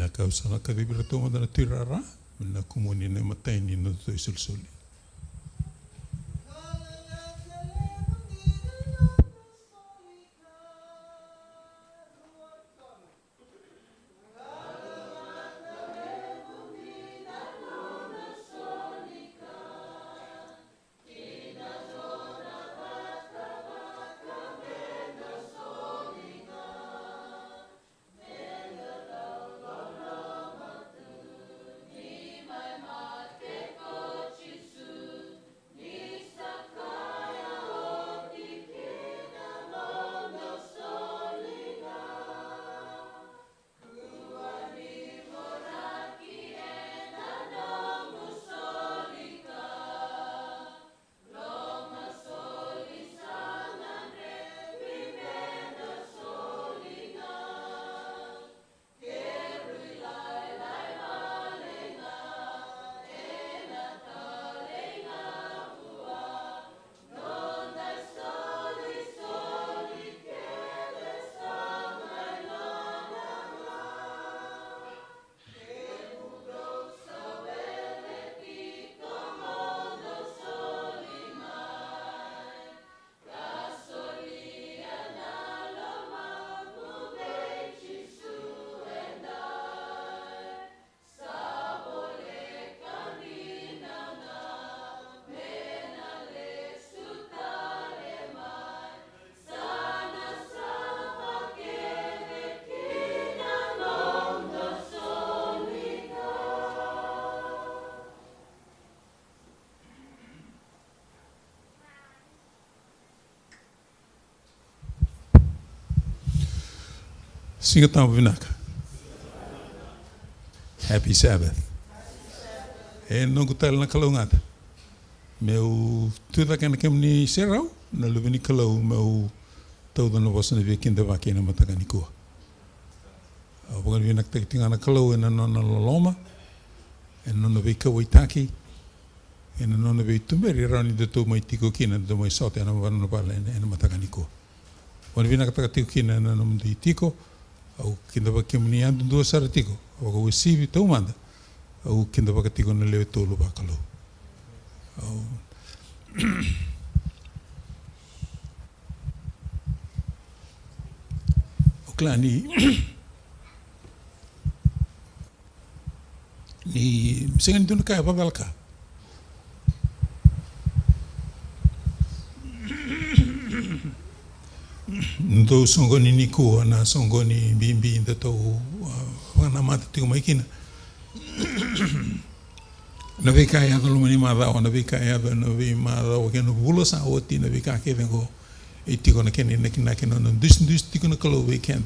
na kausana ka vibira to madana tirara na kumuni na mataini no to isulsuli. Sing it down, Vinaka. Happy Sabbath. E no kutal na kalungata. Meu tuda kana kemni serau na luvini kalau meu tau na wasna vekinda vakina matakani ko. Abugan vinak tektinga na kalau na no na loma. En no ve kawaitaki. En no ve tumeri rani de to mai tiko kina de mai sote na vana pala en matakani ko. Wan vinak takatiko kina na no di tiko. Au kinda bakimni andu do saratiko. Au sivi tau manda. Au kinda bakatiko na leo tolu bakalo. Au klani ni sengan tunu kaya babalka. Ndo songoni niku na songoni bimbi nda tau wana mata tiko maikina. Na vika ya dolo mani madao na vika ya na vi madao ke no bula sa oti na vika ke vengo e tiko na kene na kina kena no dus tiko na kalo weekend.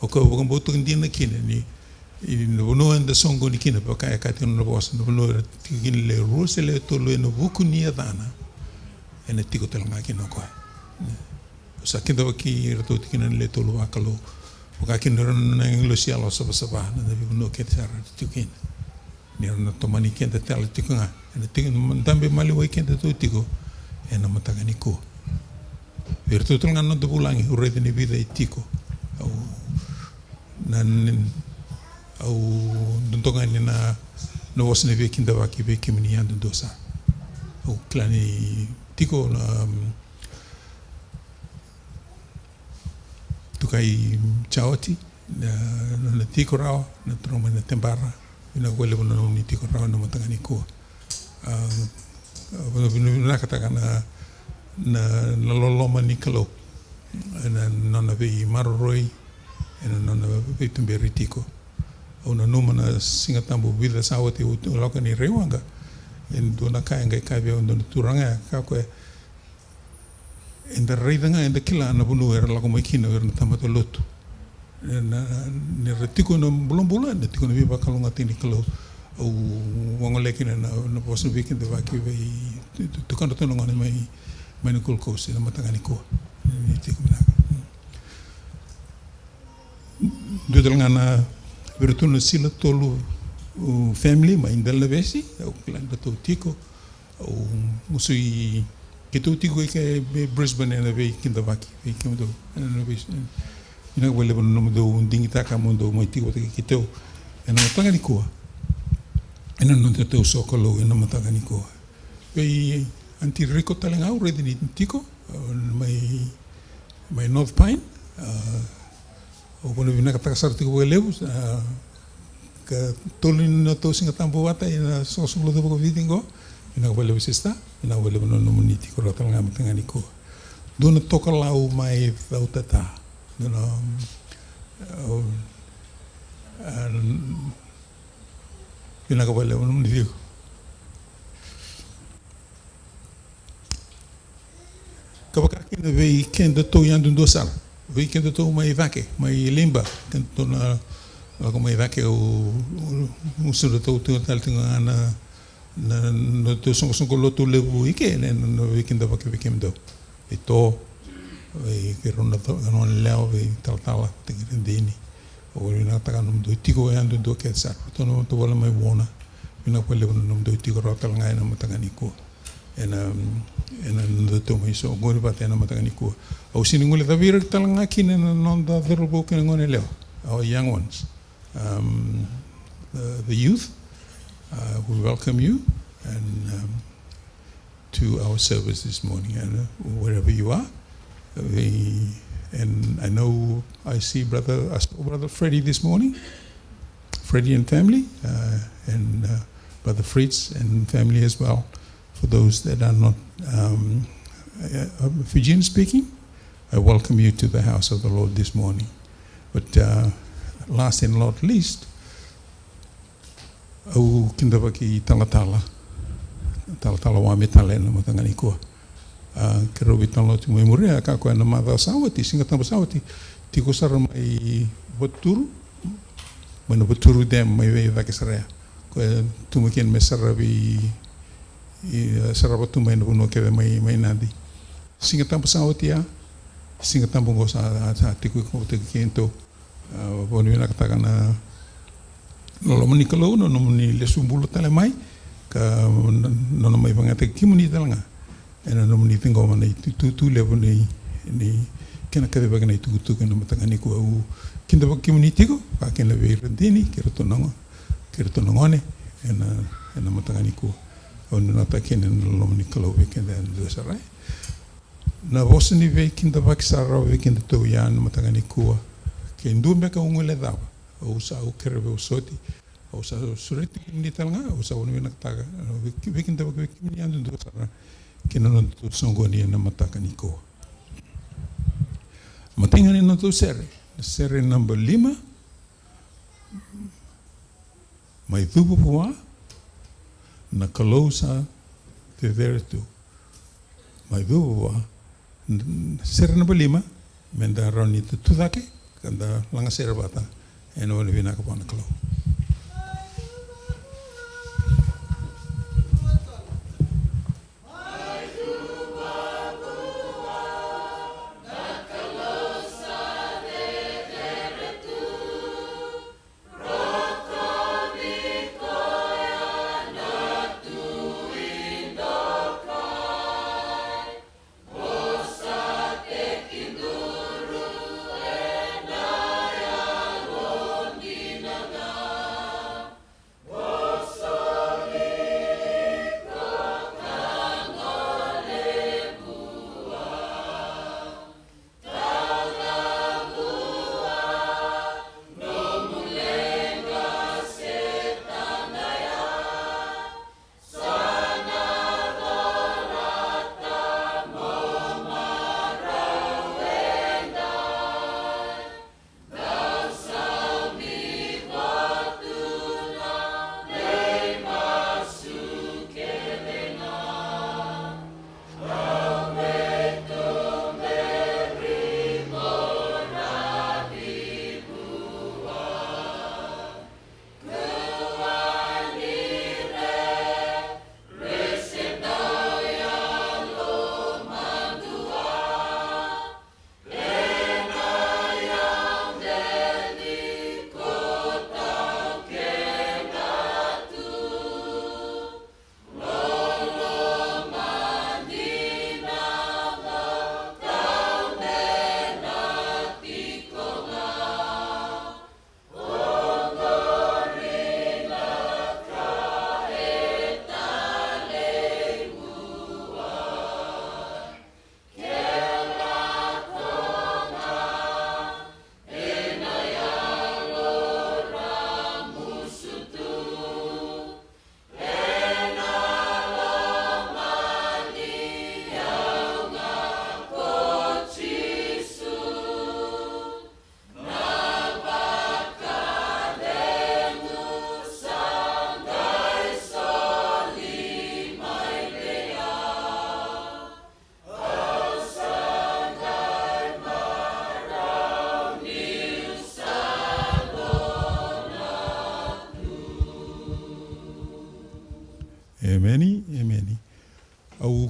O ko bo boto ndina kina ni no no anda songoni kina pa kaya ka tino no boss no no tiko kina le rose le tolo no buku ni adana. Ene tiko telanga kina ko. Sa kinda waki rato tikina le tolo wakalo o ka kina na inglosia lo saba na vi no ke tsara tikina ni na tomani kenda tala tikuna na tikina tambe mali wa kenda to tiko e na matagani ko virtu tulanga no bulangi urede ni vida itiko au nan au ndonga ni na no wasne ve kinda waki ve kimni yandu dosa au klani tiko na tukai chaoti na tiko rao na troma na tembara ina kwele bona ni tiko rao na matangani ko na kata na loloma ni kalo na nona ve maroroi na nona ve tumberi tiko ona numa na singatambo vida sawati uloka ni rewanga en dona kaenga kabe onda turanga ka ko enda reidanga enda kila na bunu era la como kina era tamato lotu na ne retiko no bulombola ne tiko no viva kalunga tini kalo o wangole kina na posu weekend va ki ve tu kando tono ngani mai no kulko se na matangani ko ni tiko na do ngana virtuno sila tolu family mai indal vesi o klan to tiko o musui que tu tigo que Brisbane na ve kinda vaki ve kindo na ve ina wele no do dingita ka mundo mai tigo que teu na matanga ni kua. Ena no te tau sokolo ena matanga ni kua. Pei anti Rico talengau redi ni tiko mai North Pine. O pone vina ka takasar tiko ko levu ka tolu no to singa tambo wata ina sosulo do ko vidingo ina ko levu sista ina ko levu no muniti ko talanga matanga ni kua. Dona toka lau mai tau tata. Dona ina ko levu no muniti ko. Kapakakina vei kenda tau yandu dosar. Vei kenda tau mai vake, mai limba. Kenda tau na lako mai vake o usura tau tau taltinga ana na tau songo lotu levu ike na vei kenda vake vei kenda. Vei tō, vei ke rona leo, vei talatala, tengi rendini. O vina taka num doi tiko yandu do ke sar. Tono to wala mai wona. Vina kwa levu num doi tiko rotala ngai na matanga ni kua. Ena no to mai so ngori ba tena matanga ni kua. Au sini ngule tawira talanga kina non da verbo kina ngone leo. Our young ones. The youth, we welcome you and to our service this morning and wherever you are. And I know I see Brother Freddie this morning. Freddie and family and Brother Fritz and family as well. For those that are not Fijian speaking, I welcome you to the house of the Lord this morning. But last and not least, au kindawa ki talatala Wame tale na matanga ni kua. Ke rowi talo tu mai murea ka koe na mada sawati, singa tamba sawati, tiko sara mai Waturu, mai na Waturu Dam mai wei vake saraya. Koe tumakian me sarawi sarabatu mai na puno kewe mai nadi. Singa tamba sawati ya, singa tamba ngo sa tiku ko te kento boni na kataka na no moni kalau no moni lesumbulu tale mai ka no mai banga te kimuni talanga ena no moni tingo mana tu le boni ni kena kade bagana tu kana matanga ni ko u kinda kimuni tiko ka ken le rendini kerto nangone ena matanga ni ko onu na ta ken no moni kalau weekend and do sarai na vosni ve kinda vaksara ve kinda to yan matanga ni ko ke ndumbe ka ungole dava o sa o kerebe o soti o sa sureti ni talanga o sa onu na taga ve kinda ve kimni andu do sara ke no to songo ni na mataka ni ko matinga ni no to sere number 5 mai tupu pua na kalosa te vertu mai tupu sere number 5 menda roni tu dake kanda langa sere bata eno ni vina ka pana kalo Naga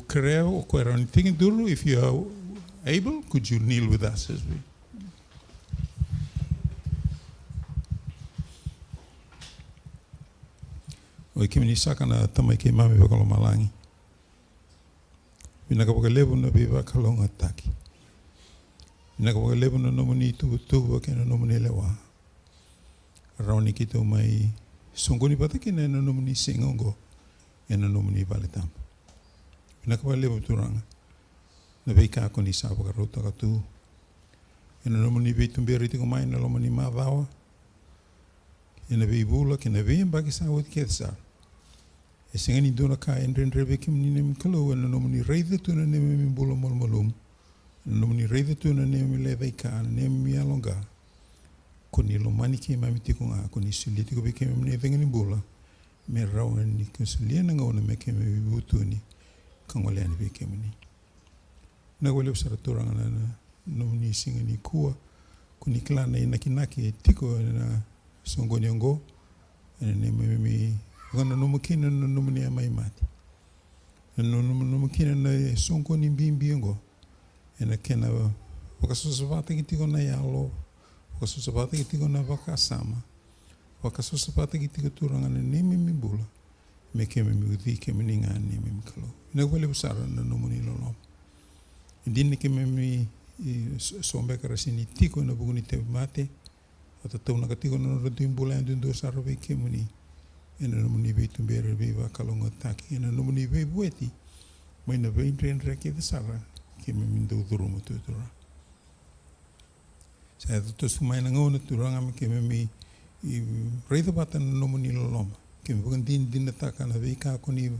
Kereo o koe rani tingi duru, if you are able, could you kneel with us as we... O ke mini sakana tamai ke mami wakalo malangi. Pina ka waka levu na biwa kalonga taki. Pina ka waka levu na nomuni tuwa ke na nomuni lewa. Raoni ki tau mai songoni pataki na nomuni singongo e na nomuni valitam. Pina ka waka levu turanga. Na vei kako ni sa waka rauta ka tu. E na nomuni vei tumberi tiko mai na lomani madawa. E na vei vula ke na vei mbaki sa wati ketsar. E senga ni dona kaendre veki mni nemi kalau na nomuni reida tu na nemi mi bula malmalum. Na nomuni reida tu na nemi le veika na nemi alonga. Ko ni lo mani ke mami tiko nga ko ni suli tiko veki mni venga ni bula. Me rawa ni konsulia na ngona me ke me vibutu ni kangole ani veki mni. Na wale usara turanga na nomuni singa ni kua ko ni klana ina kinaki tiko na songoni ongo. Na nemi mi Wana numukina na numuni ya maimati. Na numukina na sonko ni mbimbi ngo. Ena kena wakasosapata ki tiko na yalo. Wakasosapata ki tiko na wakasama. Wakasosapata ki tiko turanga na nemi mibula. Me keme mi uthi keme ni ngā nemi mikalo. Ina wale usara na numuni lolom. Indini keme mi sombeka rasini tiko na buguni te mate. Ata tauna ka tiko na rotu imbula ya dundu usara vei keme ni. Ena nomuni vei tumbere vei wakalonga taki. Ena nomuni vei bueti. Maina vei ndrenre ke te sara. Ke me minda uduruma tutura. Sa e tutosu maina ngona turanga me ke me mi reitha bata na nomuni loloma. Ke me wakandini dina taka na vei kako ni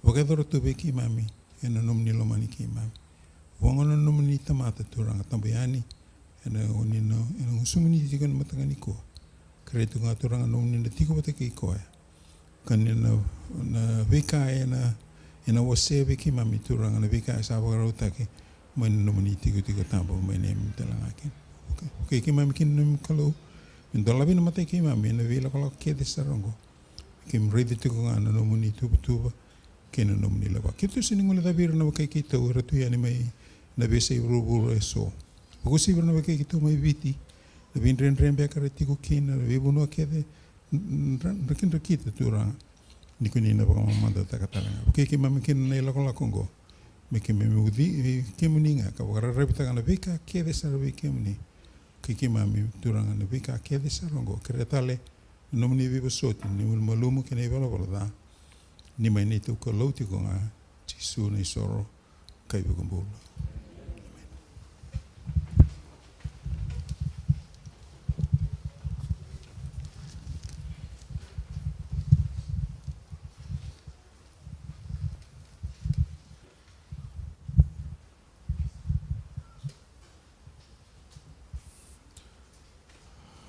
wakadoro tu vei ki mami. Ena nomuni lomani ki mami. Wangona nomuni tamata turanga tambayani. Ena onina ena usumuni tiko na matangani koa. Karetu ngā turanga nomuni na tiko bata ki koa. Kani na vika e na wase viki mami turanga na vika e sa wakaroutake mai na nomani tiko tampo mai na emi talanga ken. Okay, ki mami kina nami kalau ndolabi na matai ki mami na vila kala ke de sarongo. Ki mreide tiko ngā na nomani tuba ke na nomani lawa. Kito siningole tabira na wakai ki tau ratu yani mai na vesa i uruburu e so. Wakusi na wakai ki tau mai viti na vindren bekare tiko kina na vibunua kede Rakinto kita turanga ni kuni na baka mamanda takataranga. Ke ke mami kina na ilako lakongo. Me ke me udhi ke muninga ka wakara repita kana vika ke de sara vika muni. Ke mami turanga na vika ke de sarongo. Keretale no muni viva soti ni malumu ke ne vala vala. Ni mai ne tu ko lauti ko nga tisu nei soro kai bukumbula.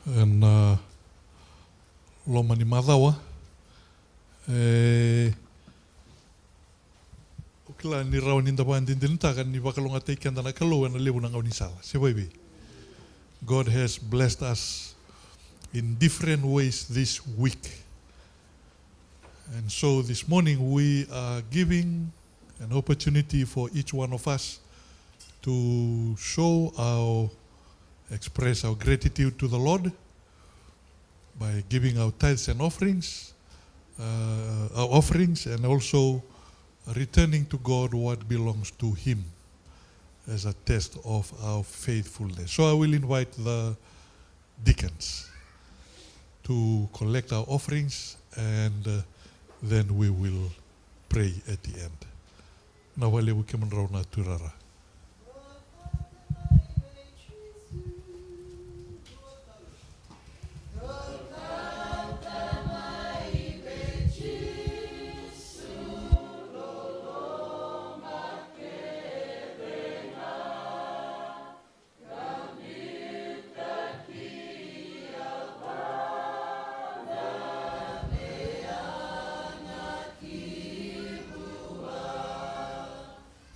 And loma ni madawa o kila ni rawa ni ndawa ndindin taka ni wakalonga teki andana kalo na lewu na ngau ni sala se waiwe. God has blessed us in different ways this week, and so this morning we are giving an opportunity for each one of us to express our gratitude to the Lord by giving our tithes and offerings, and also returning to God what belongs to Him as a test of our faithfulness. So I will invite the deacons to collect our offerings, and then we will pray at the end. Na wale wikeman rauna turara.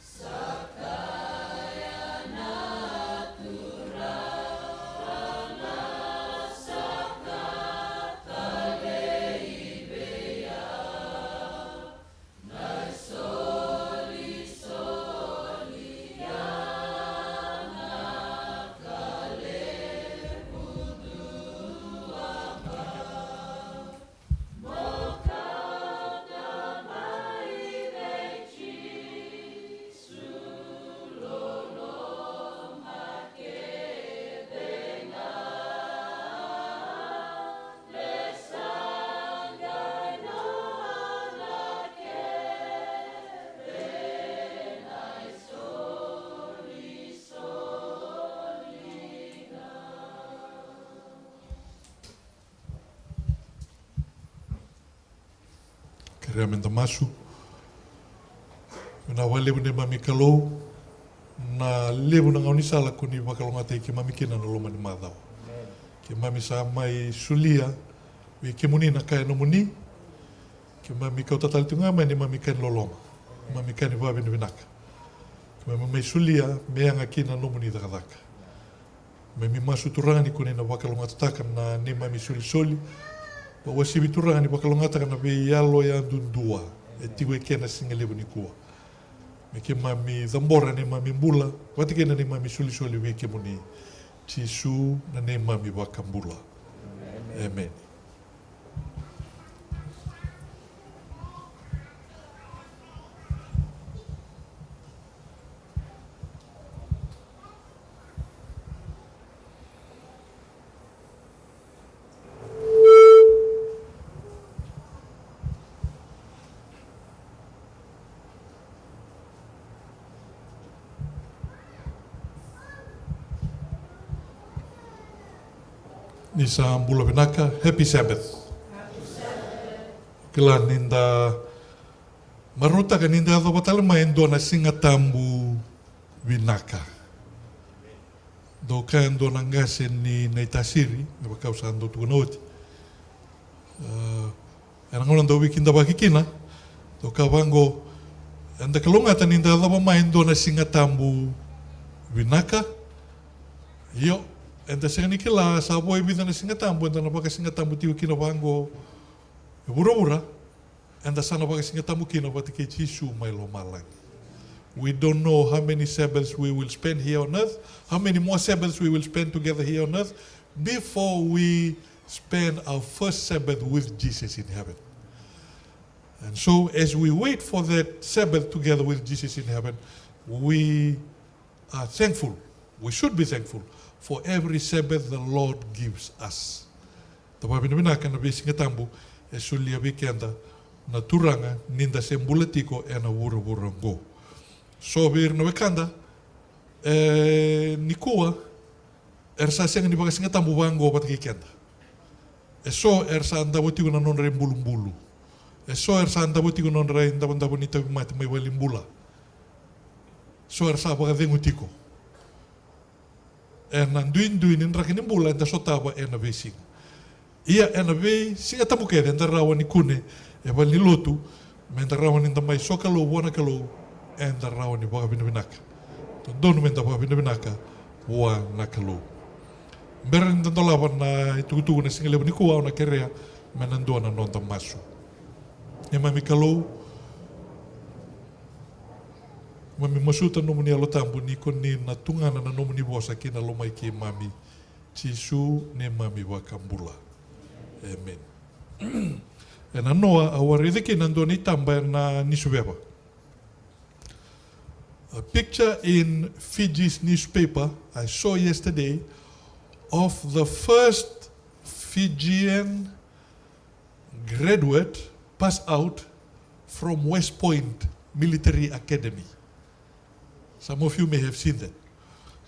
Saka rea men masu. Na wale ne mami kalou, na levu na ngauni sala kuni wakalongata ki mami kina na loma ni madao. Ke mami sa mai sulia, we ke muni na kaya no muni, ke mami kau tatali tunga mai ni mami kan loloma, mami kan wabe ni vinaka. Ke mami mai sulia, meanga kina no muni dakadaka. Mami masu turani kuni na wakalongata taka na ni mami suli, ba wasibi turani wakalongata kana be yalo ya dundua, e tiwe kena singa levu ni kua. Me ke mami zambora ne mami mbula, wati kena ne mami suli we ke muni tisu na ne mami wakambula. Amen. Ni sa mbula vinaka, happy Sabbath. Kila ninda maruta ka ninda ato patala maendo na singa tambu vinaka. Do ka endo na ngase ni naitasiri, me bakau sa ando tukunoti. Era ngolan do wikinda bakikina, do ka wango anda kalungata ninda ato maendo na singa tambu vinaka. Yo enda sengani kila sa boy bida na singa tambu enda na baka singa tambu tiu kina wango bura enda sana baka singa tambu kina wati ke Jesu mai lo malang. We don't know how many Sabbaths we will spend here on earth, how many more Sabbaths we will spend together here on earth before we spend our first Sabbath with Jesus in heaven. And so as we wait for that Sabbath together with Jesus in heaven, we are thankful, we should be thankful for every Sabbath the Lord gives us. Tapa binabinaka na besinga tambu e sulia weekenda na turanga ninda se mbulatiko e na wura-wurango. So bir na wekanda nikua sa senga ni baka singa tambu wango pat weekenda. E so sa anda botiko na non re mbulu-mbulu. E so sa anda botiko non re ndabanda bonita mati mai walimbula. So sa baka dengutiko. En dan duin in rakini mbula en da sotaba en ave sing. Ia en ave singa tamu kere en da rawa ni kune e wali lotu men da rawa ni da mai sokalo wana kalo en da rawa ni baka binabinaka. Donu men da baka binabinaka wana kalo. Beran da dolaba na tukutuku na singa lebo ni kuwa na kerea men ando na non da masu. E mami kalo mami masuta no muni alo tambu ni koni na tungana na no muni bosa kina lo mai ki mami Jesu ne mami wakambula. Amen. E na noa awaride ki nando ni tamba na nisubeba. A picture in Fiji's newspaper I saw yesterday of the first Fijian graduate passed out from West Point Military Academy. Some of you may have seen that.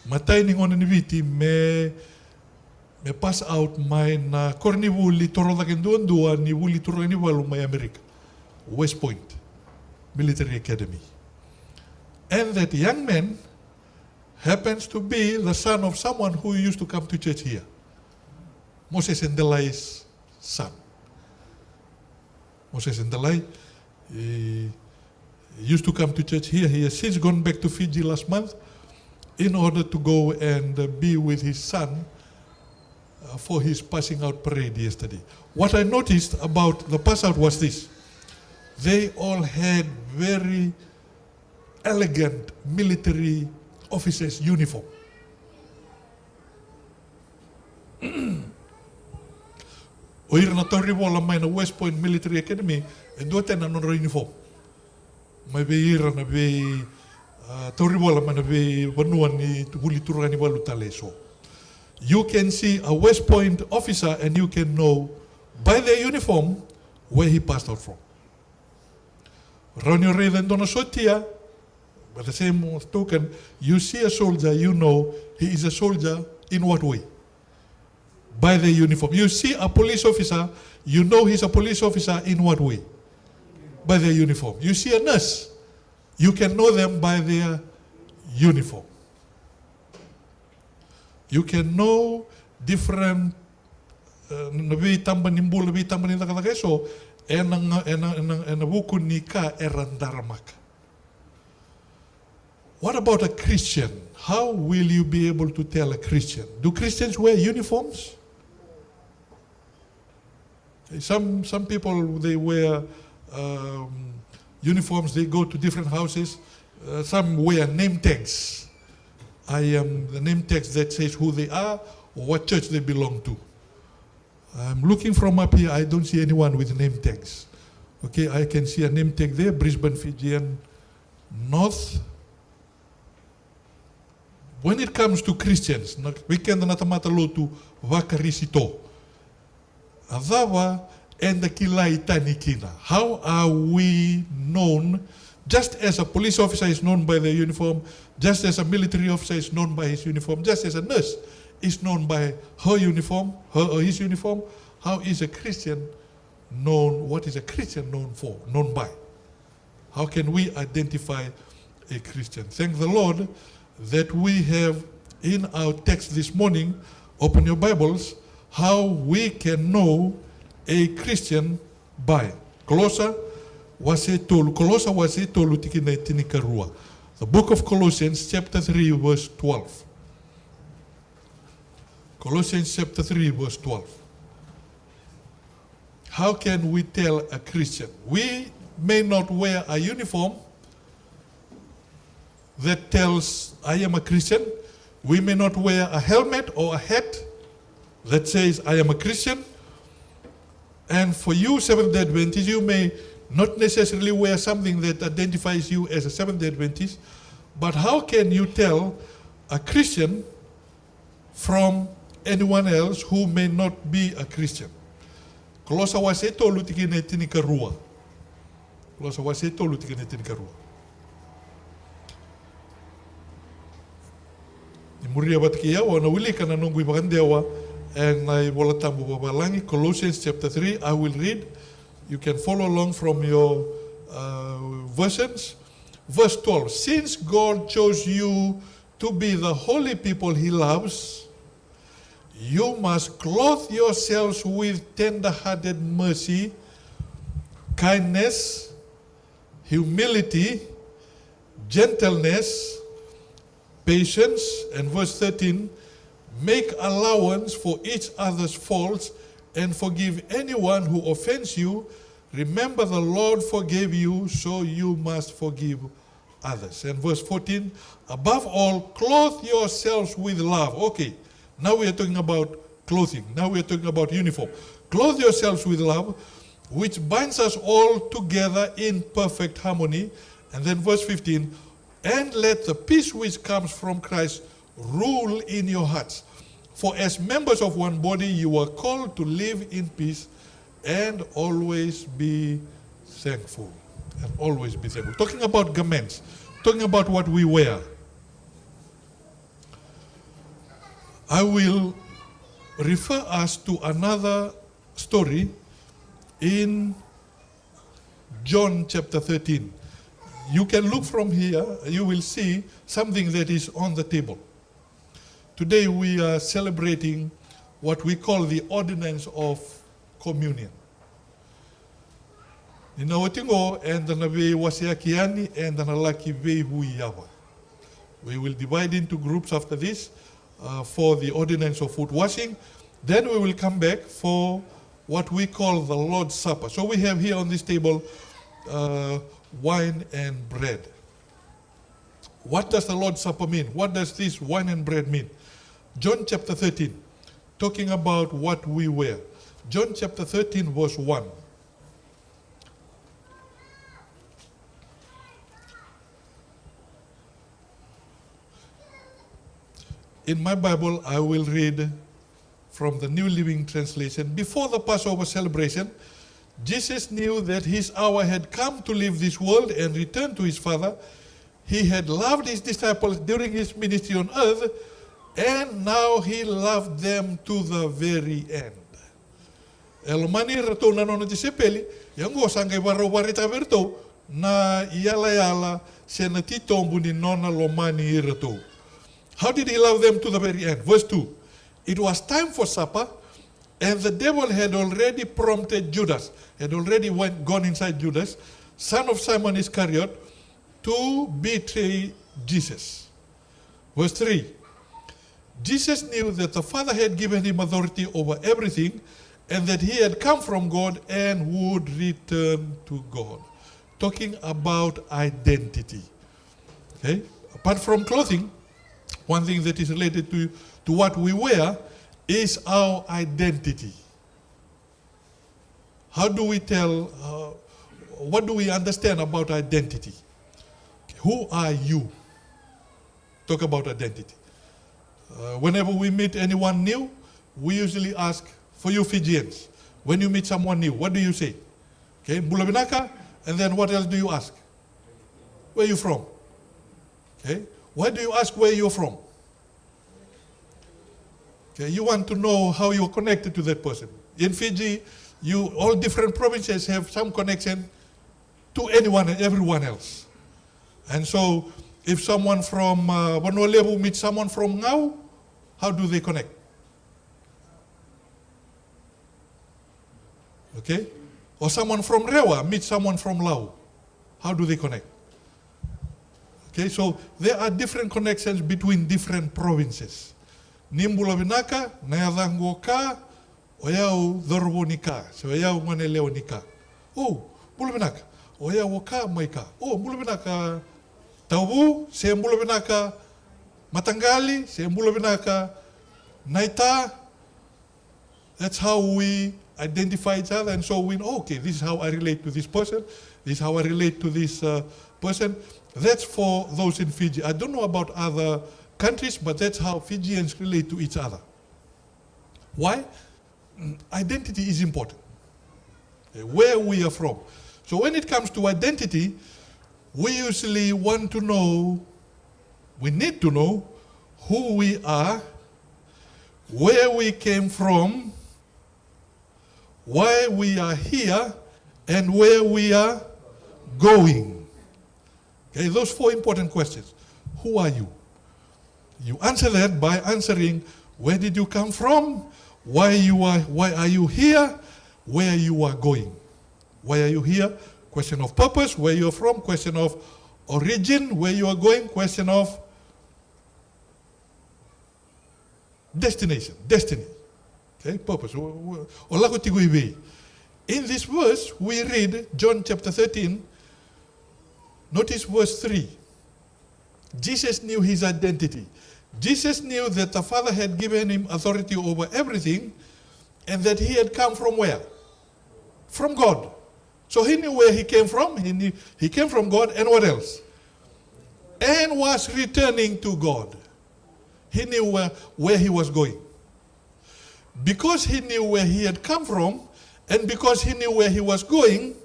Matai ni ngona ni viti me pass out mai na korni wuli toroda kendua ni wuli toroda ni walu mai America. West Point Military Academy. And that young man happens to be the son of someone who used to come to church here. Moses Endelai's son. Moses Endelai used to come to church here. He has since gone back to Fiji last month in order to go and be with his son for his passing out parade yesterday. What I noticed about the pass out was this. They all had very elegant military officers' uniform. Oira na torri bola mai na West Point Military Academy e dua tena non uniform. Mai be ira na be torri bola mai na be vanua ni huli turanga ni walu tale so. You can see a West Point officer and you can know by their uniform where he passed out from. Ronio Reda Dona Sotia, by the same token, you see a soldier, you know he is a soldier in what way? By the uniform. You see a police officer, you know he's a police officer in what way? by their uniform. You see a nurse, you can know them by their uniform. You can know different nabi tamba nimbu nabi tamba ni taka so ena buku ni ka erandaramaka. What about a Christian? How will you be able to tell a Christian? Do Christians wear uniforms? Some people, they wear uniforms, they go to different houses. Some wear name tags. I am the name tags that says who they are or what church they belong to. I'm looking from up here, I don't see anyone with name tags. Okay, I can see a name tag there, Brisbane, Fijian, North. When it comes to Christians, we can natamata to wakarisito. Adawa and the kilai tanikina. How are we known? Just as a police officer is known by their uniform, just as a military officer is known by his uniform, just as a nurse is known by her uniform, her or his uniform, how is a Christian known? What is a Christian known by? How can we identify a Christian? Thank the Lord that we have in our text this morning, open your Bibles, how we can know a Christian by. Colossa was tolu tikina tinikarua. The book of Colossians chapter 3 verse 12. Colossians chapter 3 verse 12. How can we tell a Christian? We may not wear a uniform that tells I am a Christian. We may not wear a helmet or a hat that says I am a Christian. And for you Seventh-day Adventists, you may not necessarily wear something that identifies you as a Seventh-day Adventist, but how can you tell a Christian from anyone else who may not be a Christian? Colossa wase tolu tikine tinikarua. Colossa wase tolu tikine tinikarua. Muria batkia wana wili kana nungui bagandewa and I wolatambu babalangi. Colossians chapter 3 I will read. You can follow along from your versions. Verse 12. Since God chose you to be the holy people he loves, you must clothe yourselves with tender-hearted mercy, kindness, humility, gentleness, patience, and verse 13, make allowance for each other's faults and forgive anyone who offends you. Remember the Lord forgave you, so you must forgive others. And verse 14, above all, clothe yourselves with love. Okay, now we are talking about clothing. Now we are talking about uniform. Clothe yourselves with love, which binds us all together in perfect harmony. And then verse 15, and let the peace which comes from Christ rule in your hearts. For as members of one body, you are called to live in peace and always be thankful. And always be thankful. Talking about garments, talking about what we wear. I will refer us to another story in John chapter 13. You can look from here, you will see something that is on the table. Today we are celebrating what we call the ordinance of communion. Ninawatingo and the nabe wasiakiani and the nalaki ve huiyawa. We will divide into groups after this for the ordinance of foot washing. Then we will come back for what we call the Lord's Supper. So we have here on this table wine and bread. What does the Lord's Supper mean? What does this wine and bread mean? John chapter 13, talking about what we wear. John chapter 13 verse 1. In my Bible, I will read from the New Living Translation. Before the Passover celebration, Jesus knew that his hour had come to leave this world and return to his Father. He had loved his disciples during his ministry on earth, and now he loved them to the very end. El mani rato na nona ti sepeli, yango sangai waro warita verto, na yala se na ti tombu ni nona lo mani rato. How did he love them to the very end? Verse 2. It was time for supper, and the devil had already prompted Judas, had already gone inside Judas, son of Simon Iscariot, to betray Jesus. Verse 3. Jesus knew that the Father had given him authority over everything, and that he had come from God and would return to God. Talking about identity. Okay? Apart from clothing, one thing that is related to what we wear is our identity. How do we tell, what do we understand about identity? Who are you? Talk about identity. Whenever we meet anyone new, we usually ask, for you Fijians, when you meet someone new, what do you say? Okay, Mbula Binaka, and then what else do you ask? Where are you from? Okay, why do you ask where you're from? Okay, you want to know how you're connected to that person. In Fiji, all different provinces have some connection to anyone and everyone else. And so, if someone from Wanolebu meets someone from Ngau, how do they connect? Okay? Or someone from Rewa meets someone from Lau. How do they connect? Okay, so there are different connections between different provinces. Nimbula Vinaka, Nayadango ka, Oyau Dhorbonika, so Oyau Maneleonika. Oh, Bulavinaka, Oyau Waka Maika. Oh, Bulavinaka Taubu, se Bulavinaka Matangali, se Bulavinaka Naita. That's how we identify each other, and so we know, okay, this is how I relate to this person, this is how I relate to this person. That's for those in Fiji. I don't know about other countries, but that's how Fijians relate to each other. Why? Identity is important. Where we are from. So when it comes to identity, we usually want to know, we need to know who we are, where we came from, why we are here, and where we are going. Okay, those four important questions. Who are you? You answer that by answering, where did you come from? Why are you here? Where you are going? Why are you here? Question of purpose, where you are from. Question of origin, where you are going. Question of destination, destiny. Okay, purpose. In this verse, we read John chapter 13. Notice verse 3. Jesus knew his identity. Jesus knew that the Father had given him authority over everything, and that he had come from where? From God. So he knew where he came from. He knew he came from God, and what else? And was returning to God. He knew where he was going. Because he knew where he had come from, and because he knew where he was going,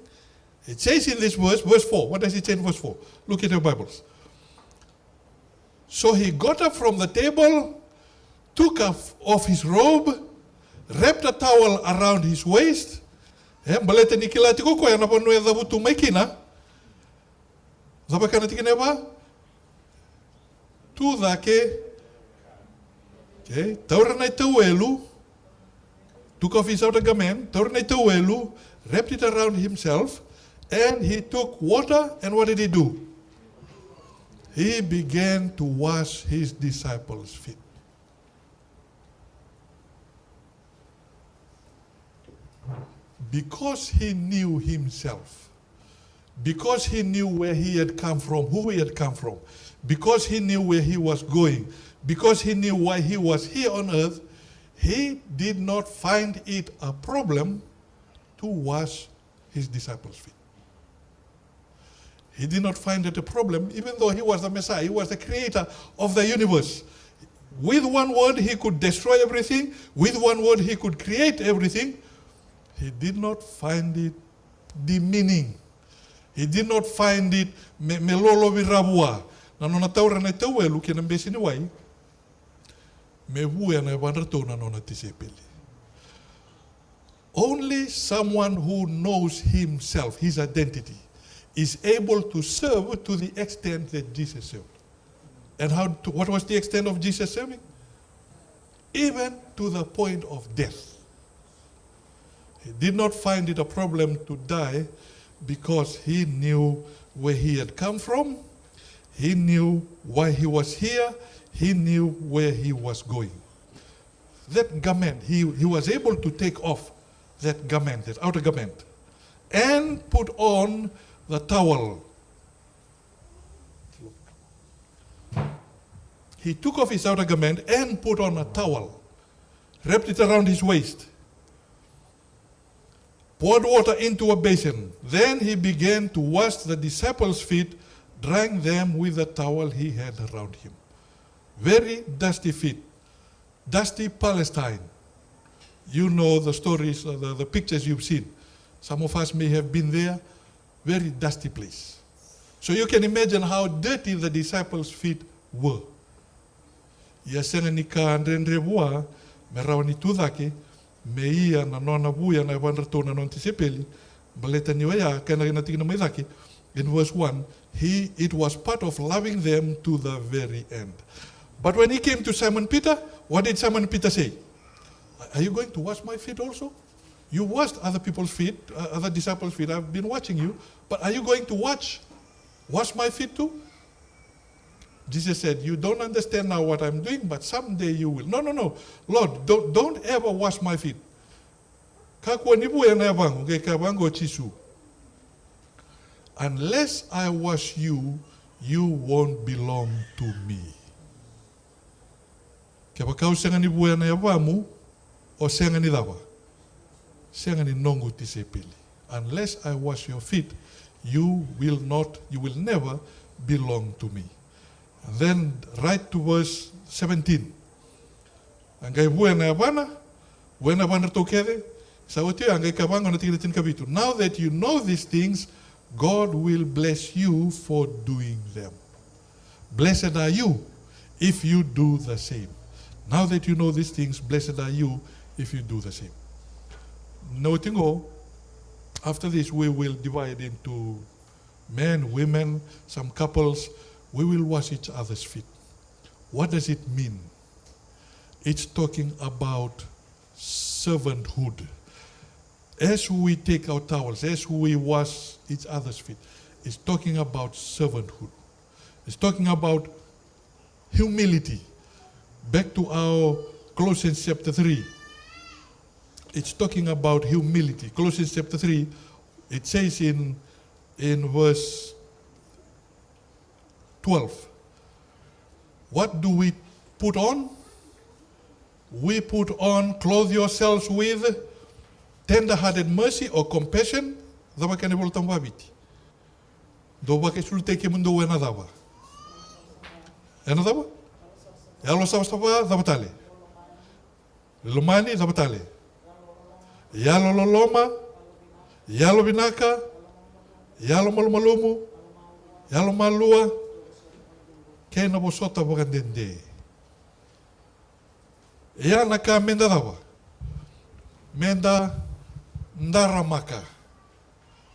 it says in this verse, verse 4. What does it say in verse 4? Look at your Bibles. So he got up from the table, took off his robe, wrapped a towel around his waist. Balete ni kila tiko ko yana panu ya dhabutu maikina. Zabakana tikineba. Tu dhake. Okay, taura na tawelu. Took off his outer garment, taura na tawelu, wrapped it around himself, and he took water, and what did he do? He began to wash his disciples' feet. Because he knew himself, because he knew where he had come from, who he had come from, because he knew where he was going, because he knew why he was here on earth, he did not find it a problem to wash his disciples' feet. He did not find it a problem, even though he was the Messiah, he was the creator of the universe. With one word, he could destroy everything. With one word, he could create everything. He did not find it demeaning. He did not find it melolo virabua. Nanona taura na tauelu kina mbesi ni wai. Me vue na wanrato na nona tisepeli. Only someone who knows himself, his identity, is able to serve to the extent that Jesus served. And what was the extent of Jesus serving? Even to the point of death. He did not find it a problem to die because he knew where he had come from, he knew why he was here, he knew where he was going. That garment, he was able to take off that garment, that outer garment, and put on the towel. He took off his outer garment and put on a towel, wrapped it around his waist, poured water into a basin. Then he began to wash the disciples' feet, drying them with the towel he had around him. Very dusty feet, dusty Palestine. You know the stories, the pictures you've seen. Some of us may have been there. Very dusty place. So you can imagine how dirty the disciples' feet were. Ia senga ni ka andre bua, me rawa ni tudake, me ia na nona buia na wandra tona non tisepeli, baleta ni waya, kena na tigina maidake. In verse 1, it was part of loving them to the very end. But when he came to Simon Peter, what did Simon Peter say? Are you going to wash my feet also? You washed other people's feet, other disciples' feet. I've been watching you. But are you going to wash my feet too? Jesus said, you don't understand now what I'm doing, but someday you will. No. Lord, don't ever wash my feet. Unless I wash you, you won't belong to me. Kaya kau senga ni buaya na yawamu, o senga ni dawa. Senga ni nongu tisepili. Unless I wash your feet, you will never belong to me. And then right to verse 17. Angai buaya na yabana, buaya na yabana tokede, sawati angai kabango na tigilitin kabitu. Now that you know these things, God will bless you for doing them. Blessed are you if you do the same. Now that you know these things, blessed are you if you do the same. Noting after this we will divide into men, women, some couples. We will wash each other's feet. What does it mean? It's talking about servanthood. As we take our towels, as we wash each other's feet, it's talking about servanthood. It's talking about humility. Back to our Colossians chapter 3. It's talking about humility. Colossians chapter 3, it says in verse 12, what do we put on? We put on, clothe yourselves with tender-hearted mercy or compassion. Dava kane voltam wabiti. Doba ke sul teke mundo wena dava. Ena dava? Yalo sawstava davatale. Lomani davatale. Yalo loloma, yalo binaka, yalo malmalumu, yalo malua, kena bosota bogandende. Ya naka menda dawa. Menda ndaramaka.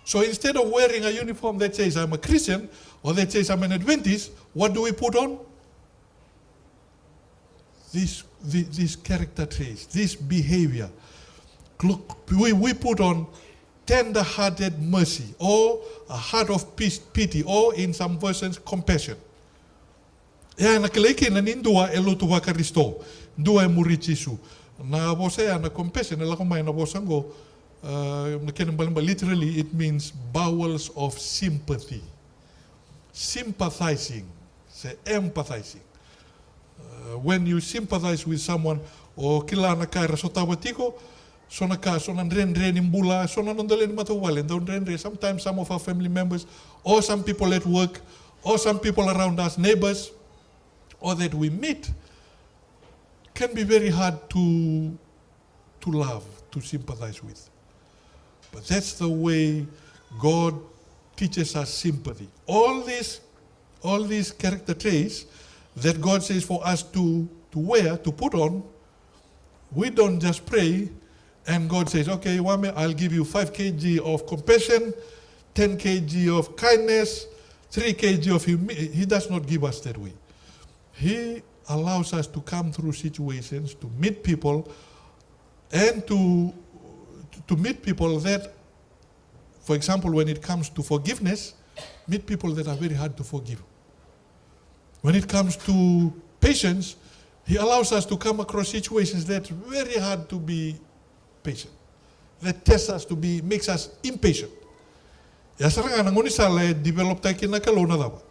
So instead of wearing a uniform that says I'm a Christian or that says I'm an Adventist, what do we put on? This character traits, this behavior. We put on tender-hearted mercy, or a heart of pity, or in some versions, compassion. Ya na keleke na nindua elotu wa Kristo, ndua murichisu. Na bosea na compassion ela ko mai na bosango, literally it means bowels of sympathy. Sympathizing, say empathizing. When you sympathize with someone, o kila na kaira sotawatiko, sona rendre nimbula, sona nondale ni matawale, don't rendre. Sometimes some of our family members, or some people at work, or some people around us, neighbors, or that we meet, can be very hard to love, to sympathize with. But that's the way God teaches us sympathy. All these character traits that God says for us to wear, to put on, we don't just pray And God says, okay, Wame, I'll give you 5 kg of compassion, 10 kg of kindness, 3 kg of humility. He does not give us that way. He allows us to come through situations, to meet people, and to meet people that, for example, when it comes to forgiveness, meet people that are very hard to forgive. When it comes to patience, he allows us to come across situations that's very hard to be patient, that tests us to be, makes us impatient. Ya saranga ngoni sala develop taki na kalona dawa.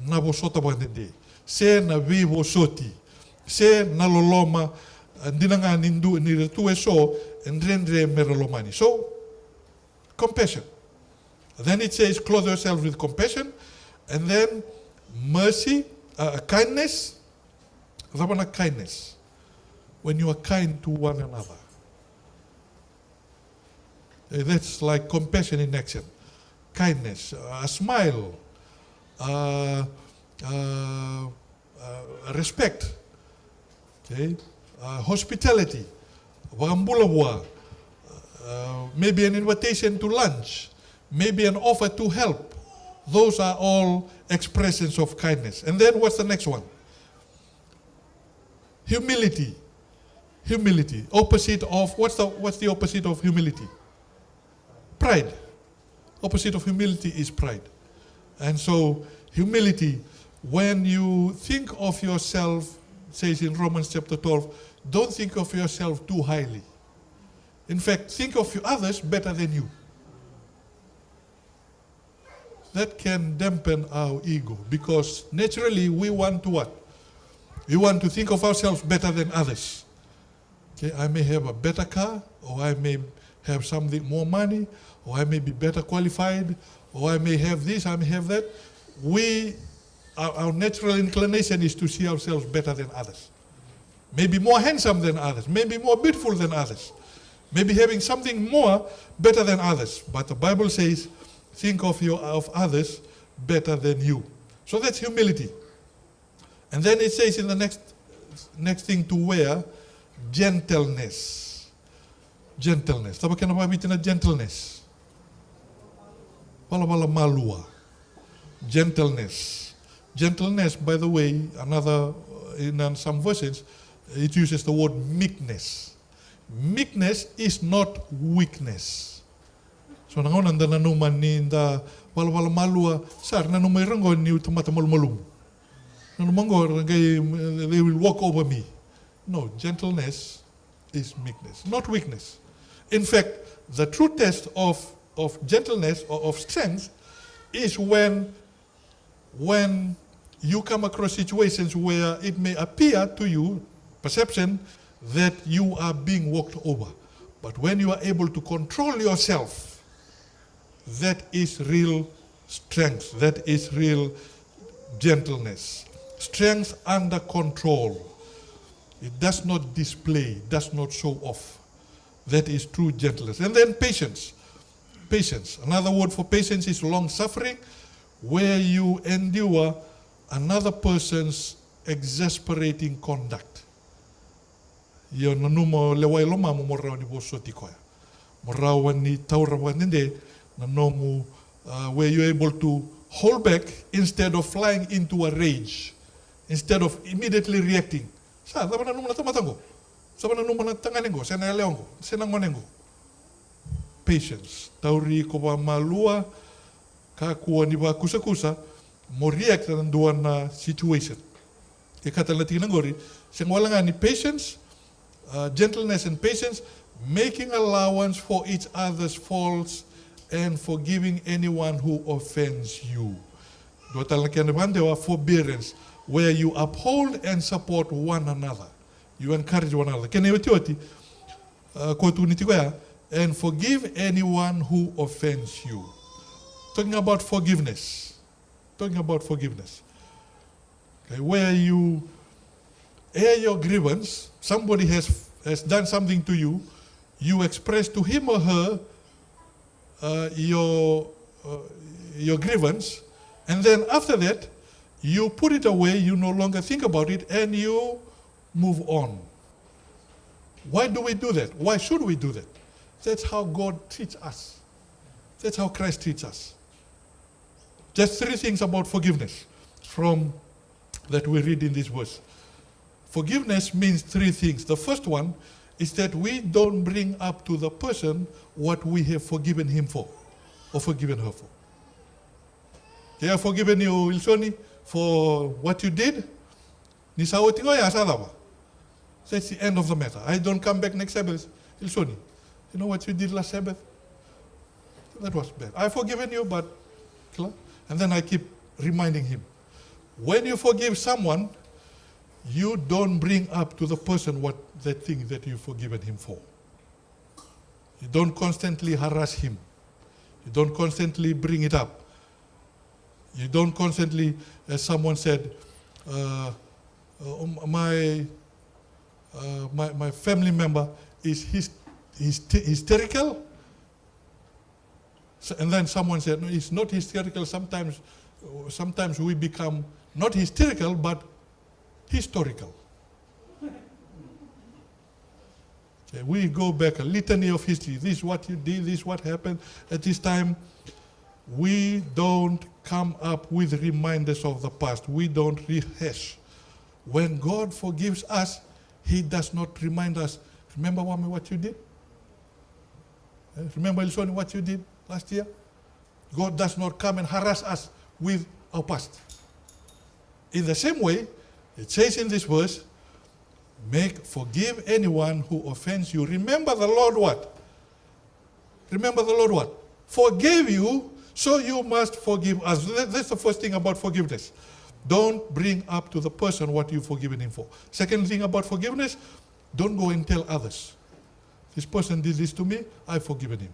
Na bo sota ba ndende. Se na vivo soti. Se na loloma ndinanga nindu ni retu so ndrendre merolomani. So compassion. Then it says clothe yourselves with compassion, and then mercy, kindness. Kindness. When you are kind to one another. That's like compassion in action. Kindness, a smile, respect, okay? Hospitality, maybe an invitation to lunch, maybe an offer to help. Those are all expressions of kindness. And then what's the next one? Humility. Humility. Opposite of, what's the opposite of humility? Pride. Opposite of humility is pride. And so humility, when you think of yourself, says in Romans chapter 12, don't think of yourself too highly. In fact, think of others better than you. That can dampen our ego, because naturally we want to what? We want to think of ourselves better than others. Okay, I may have a better car, or I may have something more money, or I may be better qualified, or I may have this, I may have that. Our natural inclination is to see ourselves better than others. Maybe more handsome than others, maybe more beautiful than others, maybe having something more better than others. But the Bible says, think of others better than you. So that's humility. And then it says in the next thing to wear, gentleness. Gentleness. Tapa kena pabitin na gentleness. Wala malua. Gentleness. Gentleness, by the way, in some versions, it uses the word meekness. Meekness is not weakness. So nangonan da nanuman ni da wala malua sar nanumay rango ni utamata malum. They will walk over me. No, gentleness is meekness, not weakness. In fact, the true test of gentleness or of strength is when you come across situations where it may appear to you, perception, that you are being walked over. But when you are able to control yourself, that is real strength, that is real gentleness. Strength under control. It does not display, does not show off. That is true gentleness. And then patience. Patience. Another word for patience is long-suffering, where you endure another person's exasperating conduct. Yo nanumo lewai loma mo morao ni bosoti koya. Morao ni taura wanende nanomu where you're able to hold back instead of flying into a rage, instead of immediately reacting. Sa tama na numa tamatango. Sa na numa na tanganengo, sa na leongo, sa na ngonengo. Patience. Tauri ko ba malua ka kuha ni ba kusa-kusa mo react na duan na situation. Ikata lating nangori, sing wala nga ni patience, gentleness and patience, making allowance for each other's faults and forgiving anyone who offends you. Forbearance, where you uphold and support one another. You encourage one another. And forgive anyone who offends you. Talking about forgiveness. Talking about forgiveness. Okay, where you air your grievance, somebody has done something to you, you express to him or her your grievance, and then after that, you put it away, you no longer think about it, and you move on. Why do we do that? Why should we do that? That's how God treats us. That's how Christ treats us. Just 3 things about forgiveness from that we read in this verse. Forgiveness means 3 things. The first one is that we don't bring up to the person what we have forgiven him for or forgiven her for. I have forgiven you, Wilsoni, for what you did. That's the end of the matter. I don't come back next Sabbath. Wilsoni, you know what you did last Sabbath? That was bad. I've forgiven you, but... And then I keep reminding him. When you forgive someone, you don't bring up to the person what that thing that you've forgiven him for. You don't constantly harass him. You don't constantly bring it up. You don't constantly, as someone said, my family member is hysterical. So, and then someone said, no, it's not hysterical. Sometimes we become not hysterical, but historical. Okay, we go back a litany of history. This is what you did, this is what happened at this time. We don't come up with reminders of the past. We don't rehash. When God forgives us, He does not remind us, remember, Wame, what you did? Remember, Ilson, what you did last year? God does not come and harass us with our past. In the same way, it says in this verse, forgive anyone who offends you. Remember the Lord what? Remember the Lord what? Forgave you, so you must forgive us. That's the first thing about forgiveness. Don't bring up to the person what you've forgiven him for. Second thing about forgiveness, don't go and tell others. This person did this to me, I've forgiven him.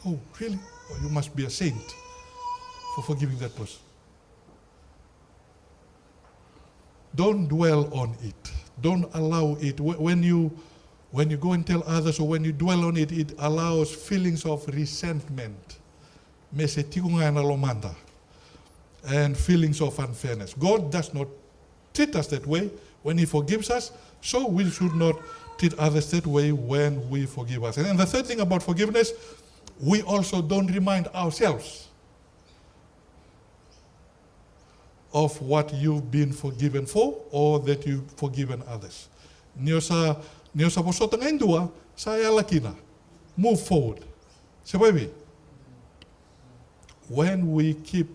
Oh, really? Oh, you must be a saint for forgiving that person. Don't dwell on it. Don't allow it. When you go and tell others or when you dwell on it, it allows feelings of resentment. And feelings of unfairness. God does not treat us that way when He forgives us, so we should not treat others that way when we forgive us. And then the third thing about forgiveness, we also don't remind ourselves of what you've been forgiven for or that you've forgiven others. Niosa posotang endua, saya lakina. Move forward. Sababi, when we keep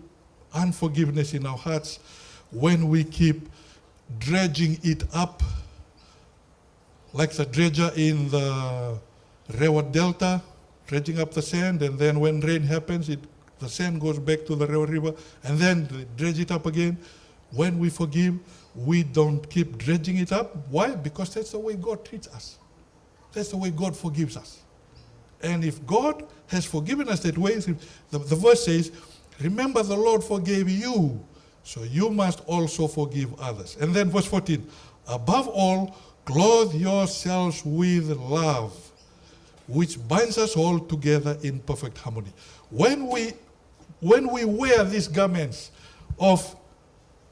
unforgiveness in our hearts, when we keep dredging it up, like the dredger in the Rewa Delta, dredging up the sand, and then when rain happens, the sand goes back to the Rewa River, and then they dredge it up again. When we forgive, we don't keep dredging it up. Why? Because that's the way God treats us. That's the way God forgives us. And if God has forgiven us that way, the verse says, remember the Lord forgave you, so you must also forgive others. And then verse 14, above all, clothe yourselves with love, which binds us all together in perfect harmony. When we wear these garments of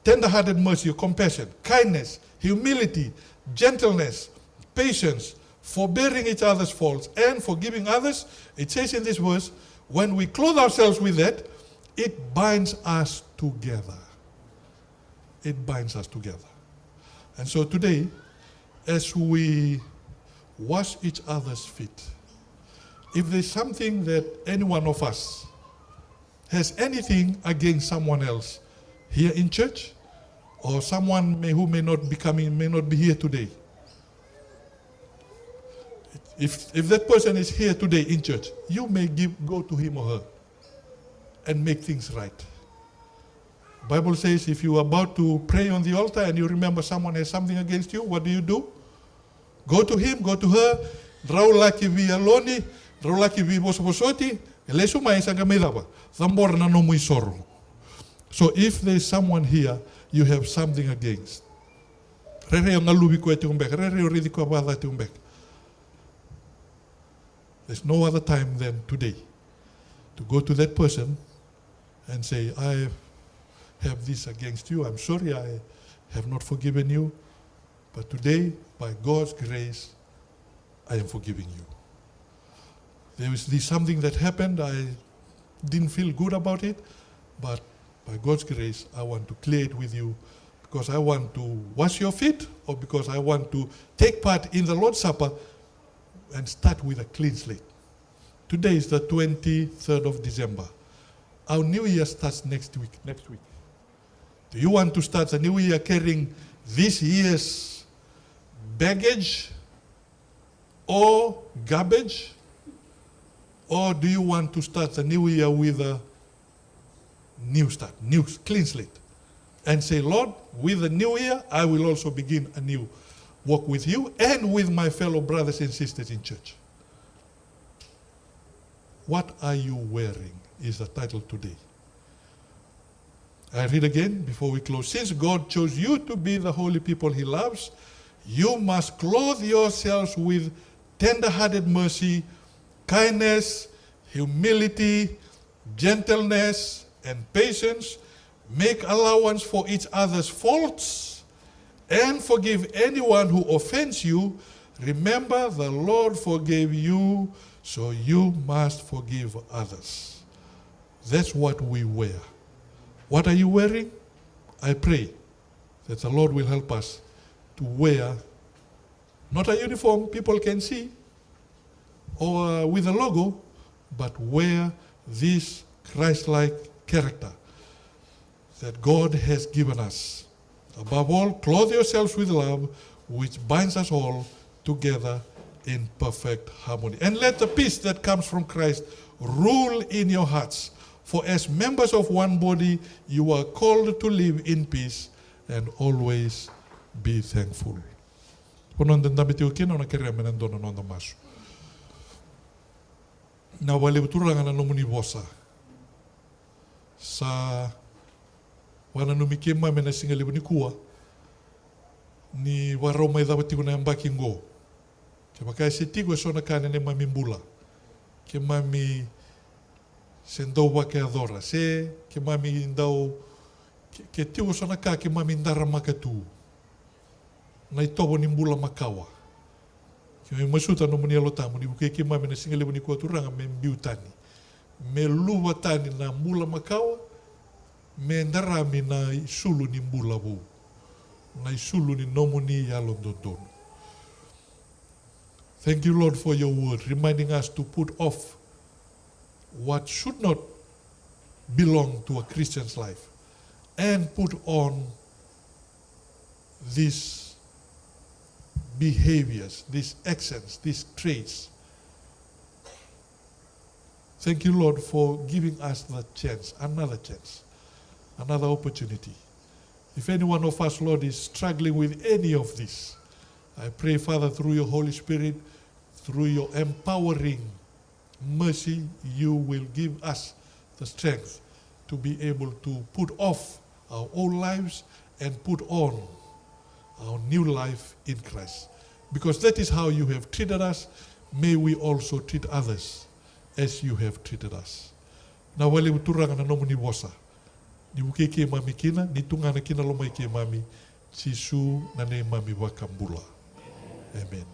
tender-hearted mercy, compassion, kindness, humility, gentleness, patience, forbearing each other's faults, and forgiving others, it says in this verse, when we clothe ourselves with that, it binds us together. It binds us together. And so today, as we wash each other's feet, if there's something that any one of us has anything against someone else here in church, or someone who may not be here today, if that person is here today in church, you may go to him or her and make things right. Bible says if you are about to pray on the altar and you remember someone has something against you, what do? Go to him, go to her, rau laki vi aloni, rau laki vi bosoti, elesu mai sanga medaba, zambor na no mui soro. So if there is someone here you have something against, rere o ngalubi ko ete umbek, rere o ridi ko abada ete umbek. There's no other time than today to go to that person and say, I have this against you. I'm sorry, I have not forgiven you. But today, by God's grace, I am forgiving you. There is something that happened, I didn't feel good about it, but by God's grace, I want to clear it with you because I want to wash your feet or because I want to take part in the Lord's Supper and start with a clean slate. Today is the 23rd of December. Our new year starts next week. Do you want to start the new year carrying this year's baggage or garbage? Or do you want to start the new year with a new start, new clean slate? And say, Lord, with the new year, I will also begin a new walk with you and with my fellow brothers and sisters in church. What are you wearing is the title today. I read again before we close. Since God chose you to be the holy people he loves, you must clothe yourselves with tender-hearted mercy, kindness, humility, gentleness, and patience. Make allowance for each other's faults and forgive anyone who offends you. Remember, the Lord forgave you, so you must forgive others. That's what we wear. What are you wearing? I pray that the Lord will help us to wear not a uniform people can see or with a logo, but wear this Christ-like character that God has given us. Above all, clothe yourselves with love, which binds us all together in perfect harmony. And let the peace that comes from Christ rule in your hearts. For as members of one body, you are called to live in peace and always be thankful. Na wale uturanga na nomuni vosa. Sa wana numike mame na singa libu ni kua ni waroma idha watiku na yambaki ngo. Ke makai se tigo sona kane ne mami mbula. Ke mami sendau wake adora. Se ke mami indau ke tigo sona ka ke mami indara makatu. Na itobo ni mbula makawa. Ke masuta no muni alotamu ni buke ke mami na singa libu ni kua turanga me mbiutani. Me luwa tani na mbula makawa. Me ndarami na isulu ni mbula wu. Na isulu ni nomuni ya londondonu. Thank you, Lord, for your word, reminding us to put off what should not belong to a Christian's life and put on these behaviors, these accents, these traits. Thank you, Lord, for giving us the chance, another opportunity. If any one of us, Lord, is struggling with any of this, I pray, Father, through your Holy Spirit, through your empowering mercy, you will give us the strength to be able to put off our old lives and put on our new life in Christ. Because that is how you have treated us. May we also treat others as you have treated us. Na wale uturanga na nomu ni wosa. Ni buke ke mami kina, ni tungana kina lomai ke mami, sisu na ne mami wakambula. Amen.